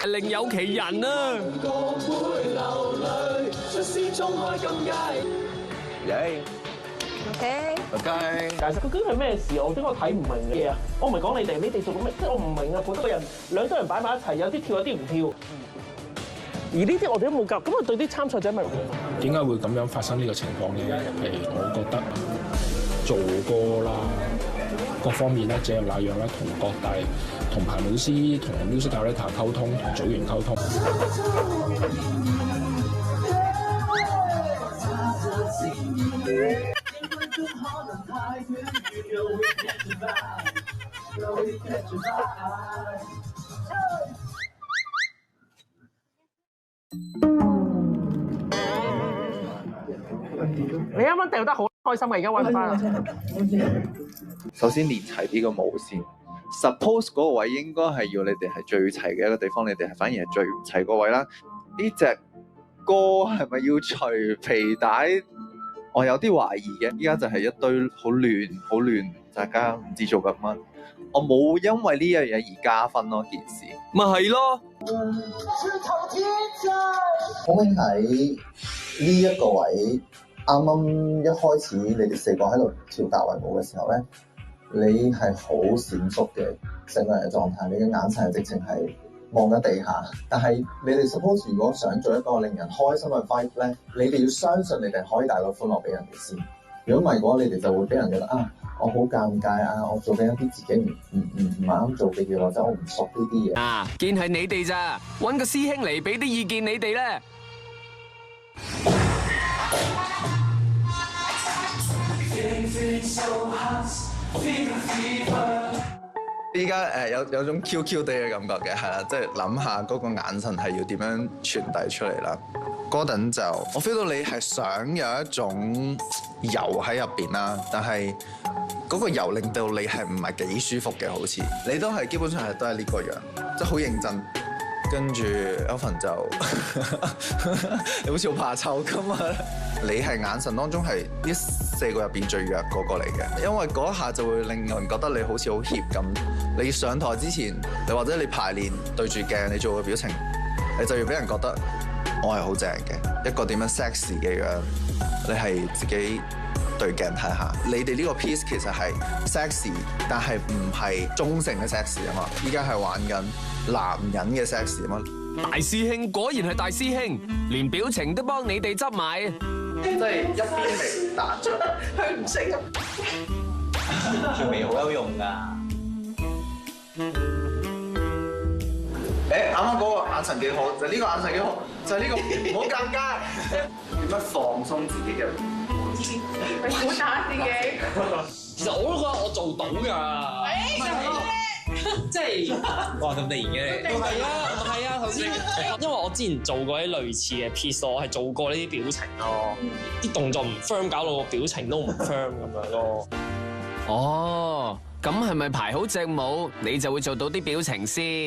另有其人啊！耶 OK， ，OK。其實究竟係咩事？我點解睇唔明嘅嘢啊？我唔係講你哋做緊咩？即係我唔明啊！兩個人擺埋一齊，有啲跳，有啲唔跳。而呢啲我哋都冇夾，咁啊對啲參賽者咪點解會咁樣發生呢個情況咧？我覺得做歌啦，各方面咧，這樣那樣啦，同各大同排舞師、同 music director 溝通，同組員溝通。你啱啱掉得好開心嘅，而家揾唔翻啦。首先練齊呢個舞先。Suppose 嗰個位應該係要你哋係最齊嘅一個地方，你哋係反而係最唔齊個位啦。呢隻歌係咪要除皮帶？我有啲懷疑嘅。依家就係一堆好亂，大家唔知做緊乜。我冇因為呢樣嘢而加分咯，件事。咪係咯，好明喺呢一個位，啱啱一開始你哋四個喺度跳大圍舞嘅時候咧，你係好閃縮嘅成個人嘅狀態，你嘅眼神係直情係望緊地下。但係你哋 suppose 如果想做一個令人開心嘅 vibe 咧，你哋要相信你哋可以帶到歡樂俾人哋先。如果唔係嘅話，你哋就會俾人覺得啊，我好尷尬啊，我做緊一啲自己唔啱做嘅嘢，或者我唔熟呢啲嘢。啊，見係你哋咋，揾個師兄嚟俾啲意見你哋咧。依家有種 Q 地嘅感覺嘅，係啦，即係諗下嗰個眼神係要點樣傳遞出嚟啦。嗰陣就我 feel 到你係想有一種油喺入邊啦，但係嗰個油令到你係唔係幾舒服嘅，好似你都係基本上係都係呢個樣，即係好認真。跟住 Alvin 就你好似好怕醜咁啊！你係眼神當中係呢四個入邊最弱嗰個嚟嘅，因為嗰一下就會令人覺得你好似好怯咁。你上台之前，你或者你排練對住鏡，你做嘅表情，你就要俾人覺得我係好正嘅，一個點樣 sexy 嘅樣，你係自己對鏡睇下。你哋呢個 piece 其實係 sexy， 但係唔係中性嘅 sexy 啊嘛。依家係玩緊男人嘅 sexy 啊嘛。大師兄果然係大師兄，連表情都幫你哋執埋。即係一邊嚟彈出，佢唔識仲未好有用㗎。啱啱嗰個眼神幾好，就呢個眼神幾好，就呢個唔好尷尬。點樣放鬆自己嘅？你好打自己。其實我都覺得我做到㗎。即係哇咁突然嘅，係啊頭先，因為我之前做過啲類似嘅 piece， 我係做過呢啲表情咯，啲動作唔 firm， 搞到個表情都唔 firm 咁樣咯。哦，咁係咪排好隻舞，你就會做到啲表情先？